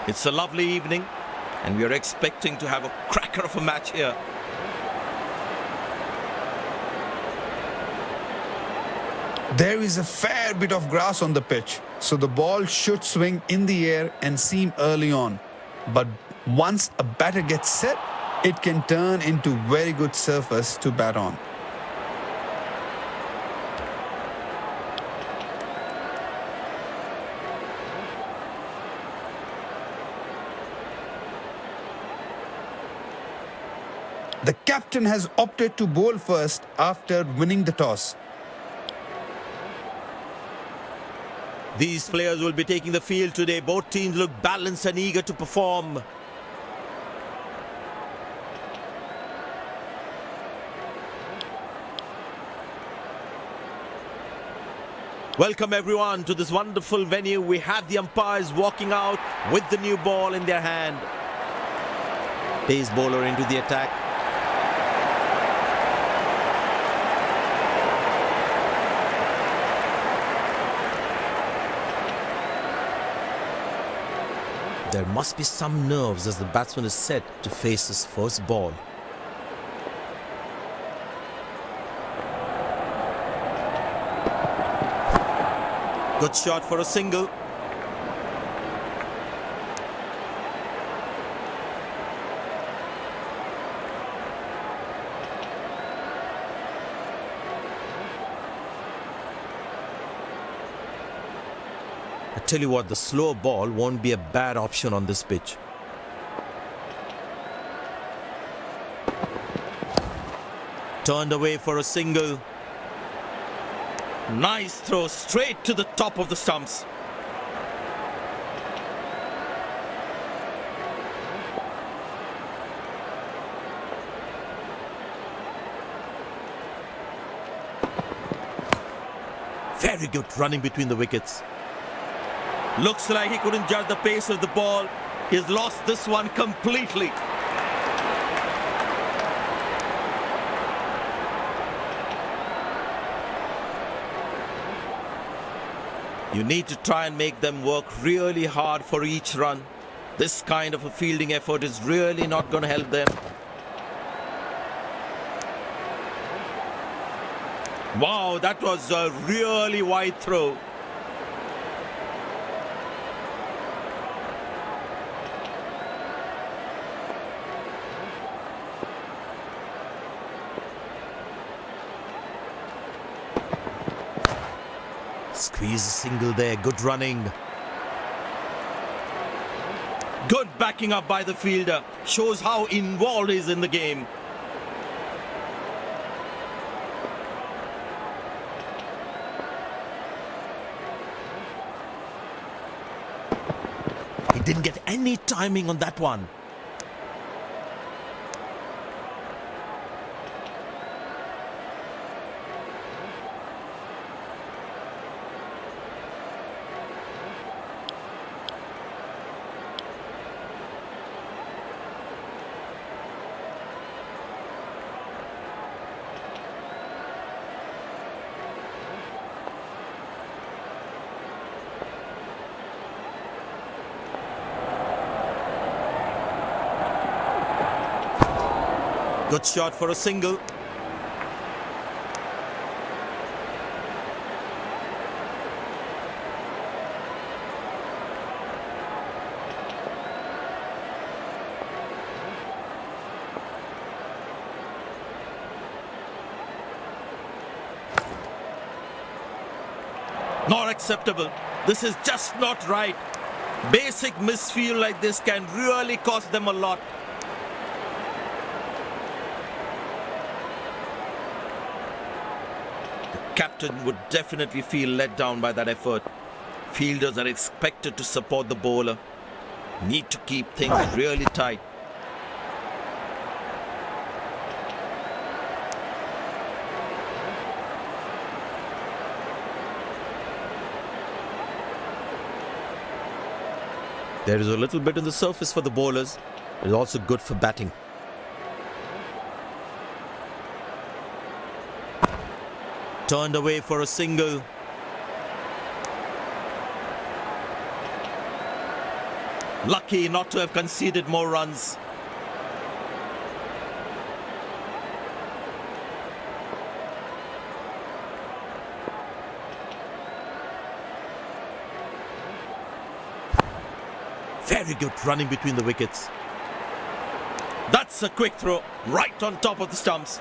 It's a lovely evening and we are expecting to have a cracker of a match here. There is a fair bit of grass on the pitch, so the ball should swing in the air and seam early on. But once a batter gets set, it can turn into very good surface to bat on. The captain has opted to bowl first after winning the toss. These players will be taking the field today. Both teams look balanced and eager to perform. Welcome everyone to this wonderful venue. We have the umpires walking out with the new ball in their hand. Pace bowler into the attack. There must be some nerves as the batsman is set to face his first ball. Good shot for a single. I tell you what, the slow ball won't be a bad option on this pitch. Turned away for a single. Nice throw straight to the top of the stumps. Very good running between the wickets. Looks like he couldn't judge the pace of the ball. He's lost this one completely. You need to try and make them work really hard for each run. This kind of a fielding effort is really not going to help them. Wow, that was a really wide throw. Squeeze a single there, good running. Good backing up by the fielder. Shows how involved he is in the game. He didn't get any timing on that one. Good shot for a single. Not acceptable. This is just not right. Basic misfield like this can really cost them a lot. Captain would definitely feel let down by that effort. Fielders are expected to support the bowler. Need to keep things really tight. There is a little bit in the surface for the bowlers. It is also good for batting. Turned away for a single. Lucky not to have conceded more runs. Very good running between the wickets. That's a quick throw, right on top of the stumps.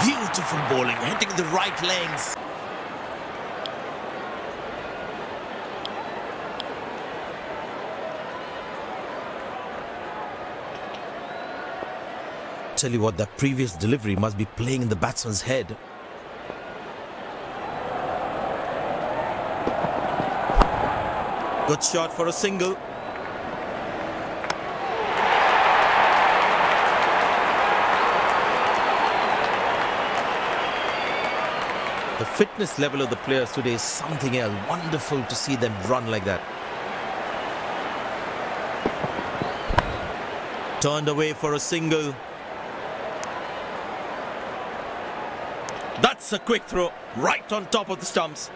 Beautiful bowling, hitting the right legs. Tell you what, that previous delivery must be playing in the batsman's head. Good shot for a single. The fitness level of the players today is something else. Wonderful to see them run like that. Turned away for a single. That's a quick throw, right on top of the stumps.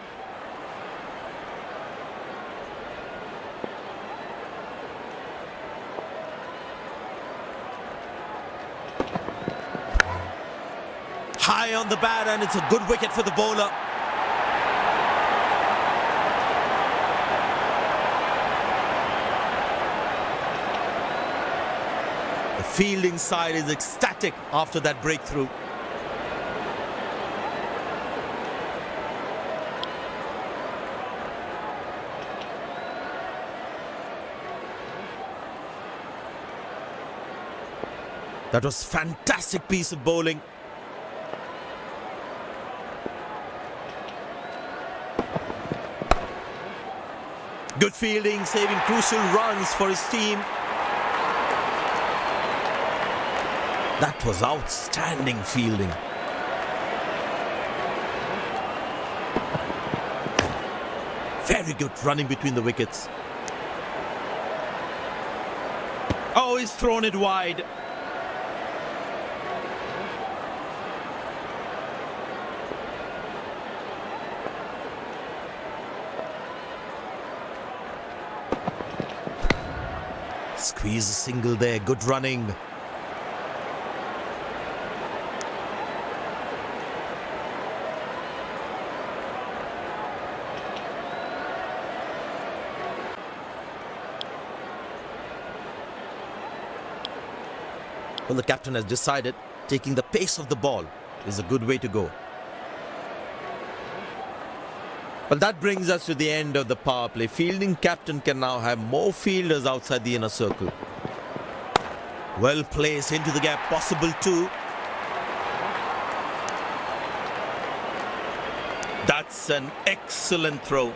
High on the bat, and it's a good wicket for the bowler. The fielding side is ecstatic after that breakthrough. That was fantastic piece of bowling. Good fielding, saving crucial runs for his team. That was outstanding fielding. Very good running between the wickets. Oh, he's thrown it wide. Squeeze a single there, good running. Well, the captain has decided taking the pace of the ball is a good way to go. Well, that brings us to the end of the power play. Fielding captain can now have more fielders outside the inner circle. Well placed into the gap, possible too. That's an excellent throw.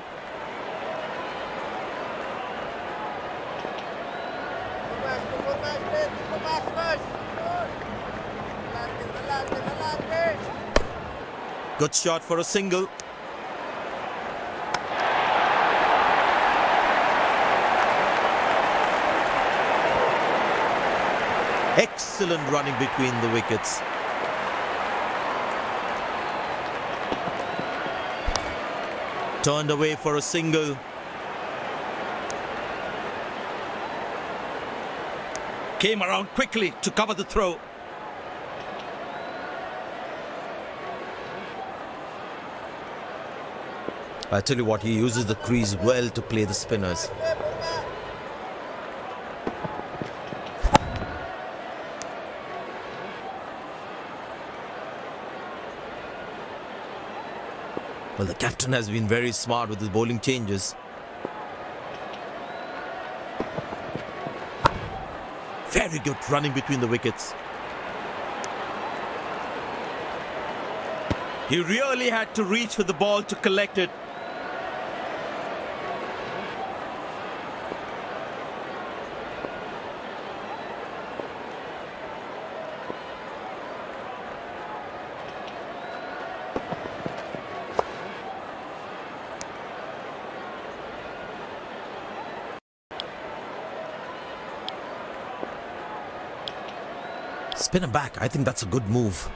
Good shot for a single. Excellent running between the wickets. Turned away for a single. Came around quickly to cover the throw. I tell you what, he uses the crease well to play the spinners. Well, the captain has been very smart with his bowling changes. Very good running between the wickets. He really had to reach for the ball to collect it. Spinner back. I think that's a good move.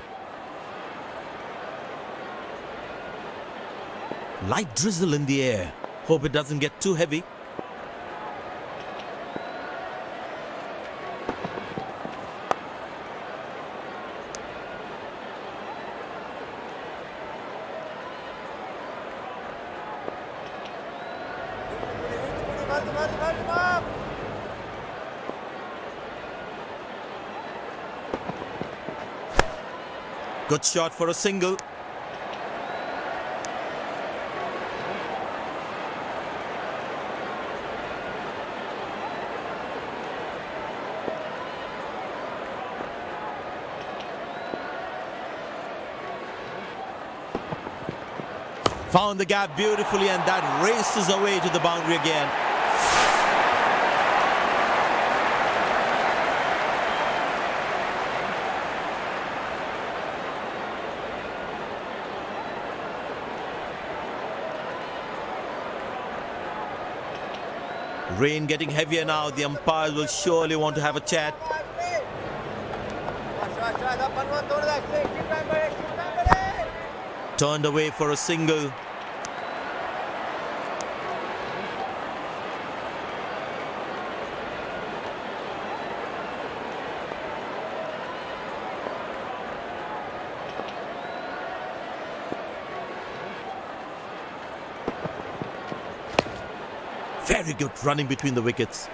Light drizzle in the air. Hope it doesn't get too heavy. Good shot for a single. Found the gap beautifully, and that races away to the boundary again. Rain getting heavier now. The umpires will surely want to have a chat. Turned away for a single. Very good running between the wickets.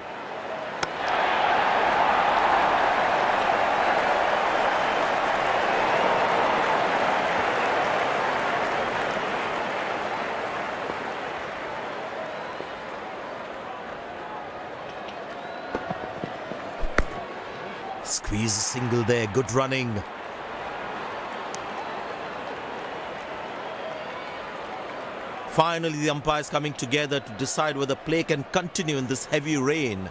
Squeeze a single there. Good running. Finally, the umpires coming together to decide whether play can continue in this heavy rain.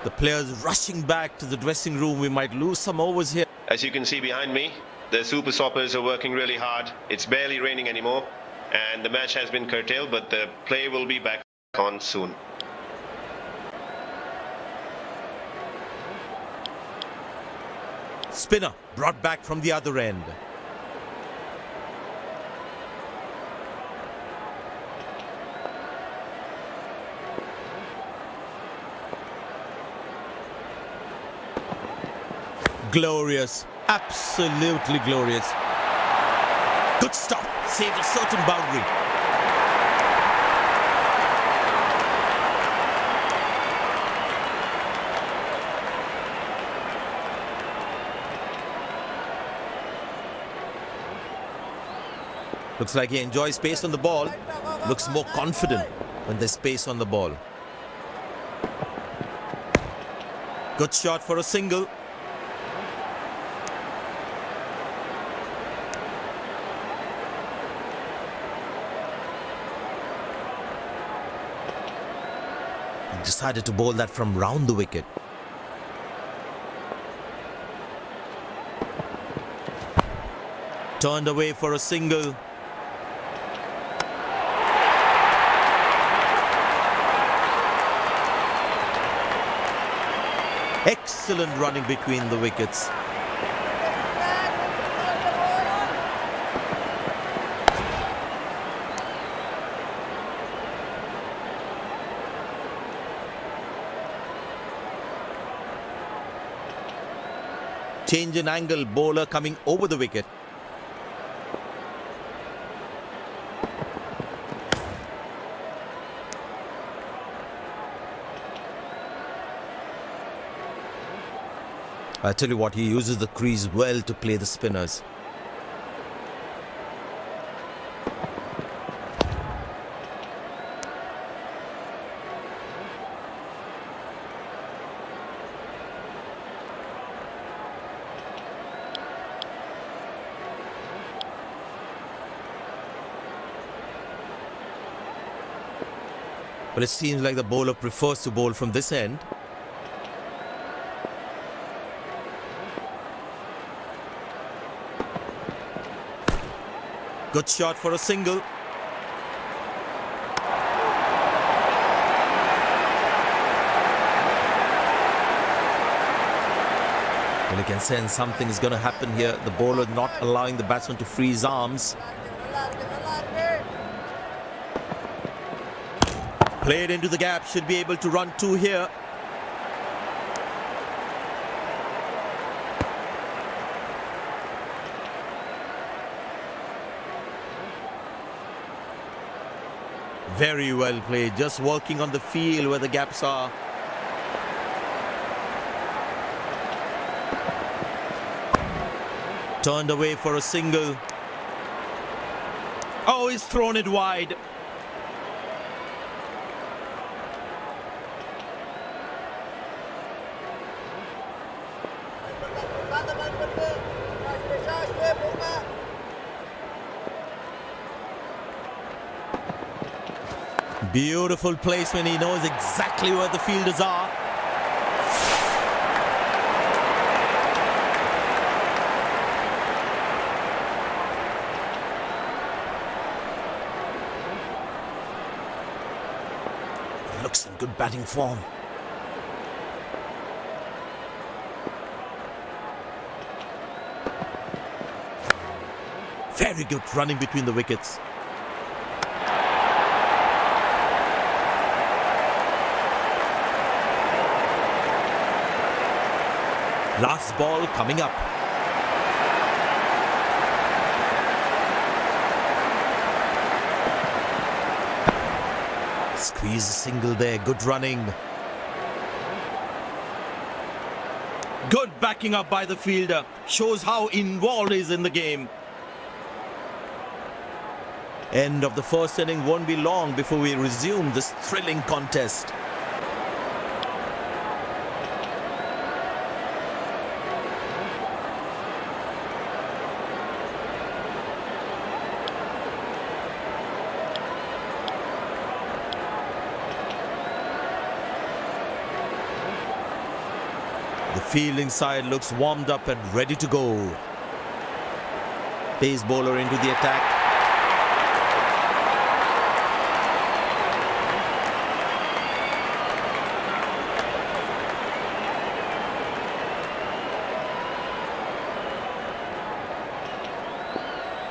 The players rushing back to the dressing room. We might lose some overs here. As you can see behind me, the super stoppers are working really hard. It's barely raining anymore, and the match has been curtailed, but the play will be back on soon. Spinner brought back from the other end. Glorious, absolutely glorious. Good stop, saved a certain boundary. Looks like he enjoys space on the ball. Looks more confident when there's space on the ball. Good shot for a single. He decided to bowl that from round the wicket. Turned away for a single. Excellent running between the wickets. Change in angle, bowler coming over the wicket. I tell you what, he uses the crease well to play the spinners. Well, it seems like the bowler prefers to bowl from this end. Good shot for a single. Well, you can sense something is going to happen here. The bowler not allowing the batsman to free his arms. Played into the gap, should be able to run two here. Very well played, just working on the field where the gaps are. Turned away for a single. Oh, he's thrown it wide. Beautiful placement. He knows exactly where the fielders are. Looks in good batting form. Very good running between the wickets. Last ball coming up. Squeeze a single there, good running. Good backing up by the fielder. Shows how involved he is in the game. End of the first inning won't be long before we resume this thrilling contest. The fielding side looks warmed up and ready to go. Pace bowler into the attack.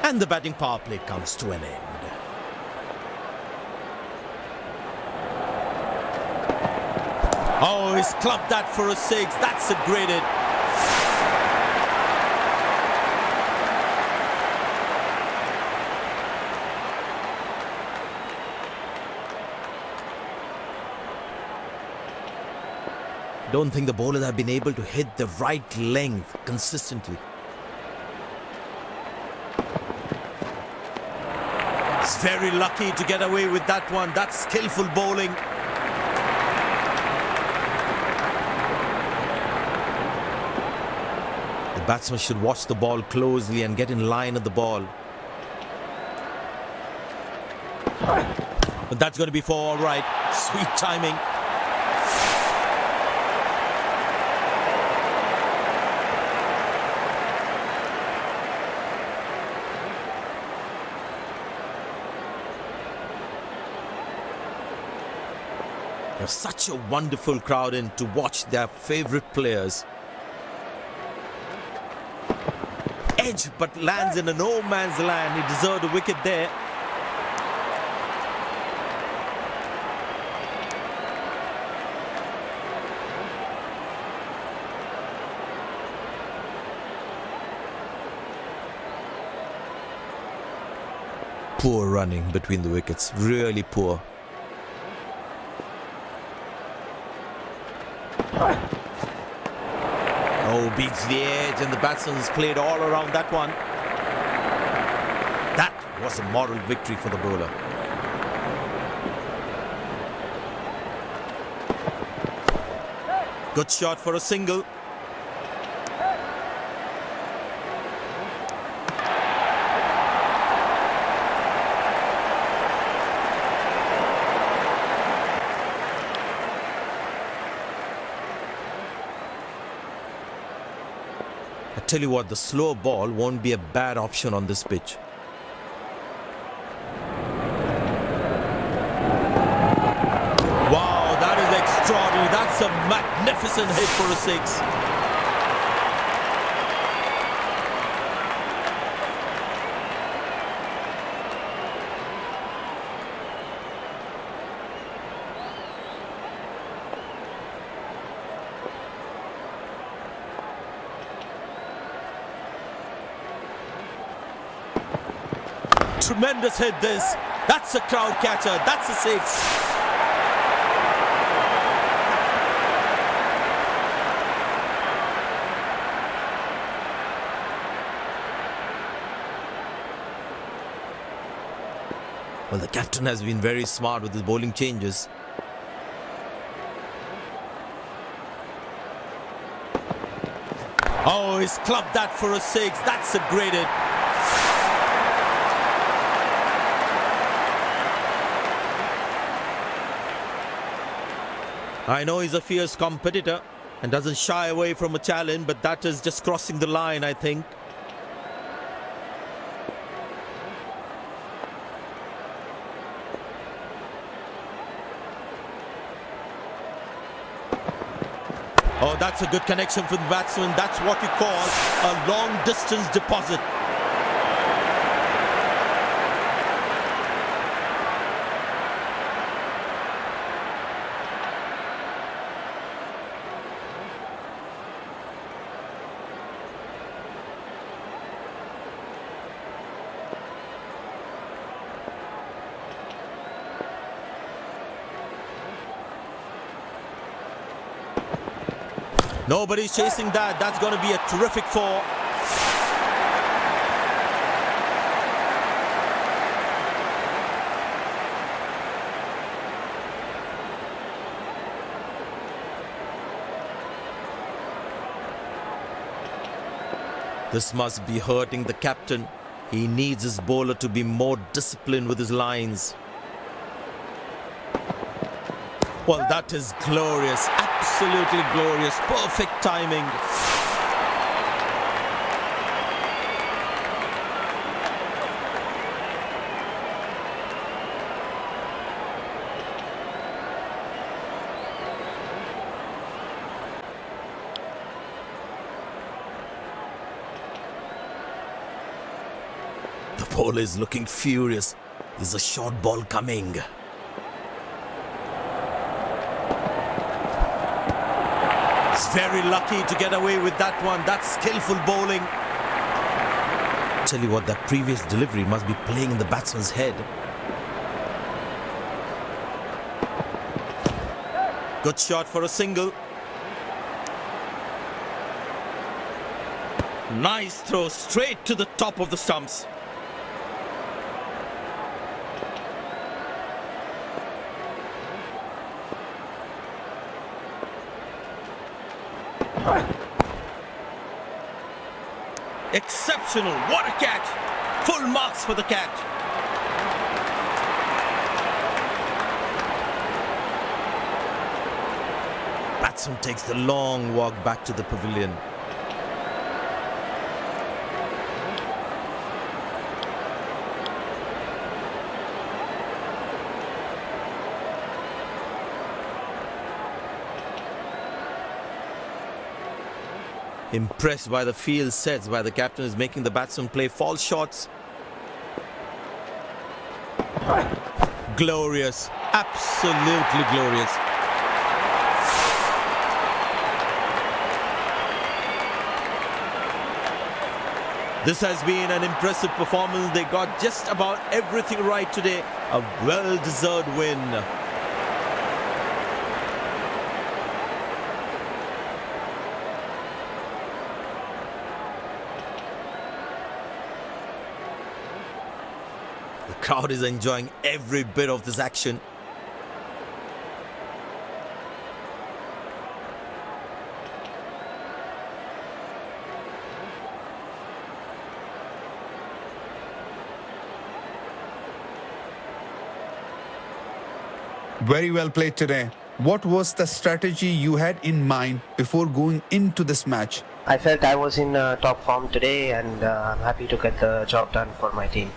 And the batting power play comes to an end. Oh, he's clubbed that for a six. That's a great hit. Don't think the bowlers have been able to hit the right length consistently. He's very lucky to get away with that one. That's skillful bowling. The batsman should watch the ball closely and get in line at the ball. But that's going to be for all right. Sweet timing. There's such a wonderful crowd in to watch their favorite players. Edge, but lands in a no man's land. He deserved a wicket there. Poor running between the wickets, really poor. Oh, beats the edge and the batsman's played all around that one. That was a moral victory for the bowler. Good shot for a single. I tell you what, the slow ball won't be a bad option on this pitch. Wow, that is extraordinary. That's a magnificent hit for a six. tremendous hit this. That's a crowd catcher. That's a six. Well, the captain has been very smart with his bowling changes. Oh, he's clubbed that for a six. That's a great hit. I know he's a fierce competitor and doesn't shy away from a challenge, but that is just crossing the line, I think. Oh, that's a good connection for the batsman. That's what you call a long distance deposit. Nobody's chasing that. That's going to be a terrific four. This must be hurting the captain. He needs his bowler to be more disciplined with his lines. Well, that is glorious. Absolutely glorious. Perfect timing. The bowler is looking furious. Is a short ball coming? Very lucky to get away with that one. That's skillful bowling. Tell you what, that previous delivery must be playing in the batsman's head. Good shot for a single. Nice throw straight to the top of the stumps. Exceptional. What a catch. Full marks for the catch. Batsman takes the long walk back to the pavilion. Impressed by the field sets by the captain is making the batsman play false shots. Glorious. Absolutely glorious. This has been an impressive performance. They got just about everything right today. A well-deserved win. The crowd is enjoying every bit of this action. Very well played today. What was the strategy you had in mind before going into this match? I felt I was in top form today, and I'm happy to get the job done for my team.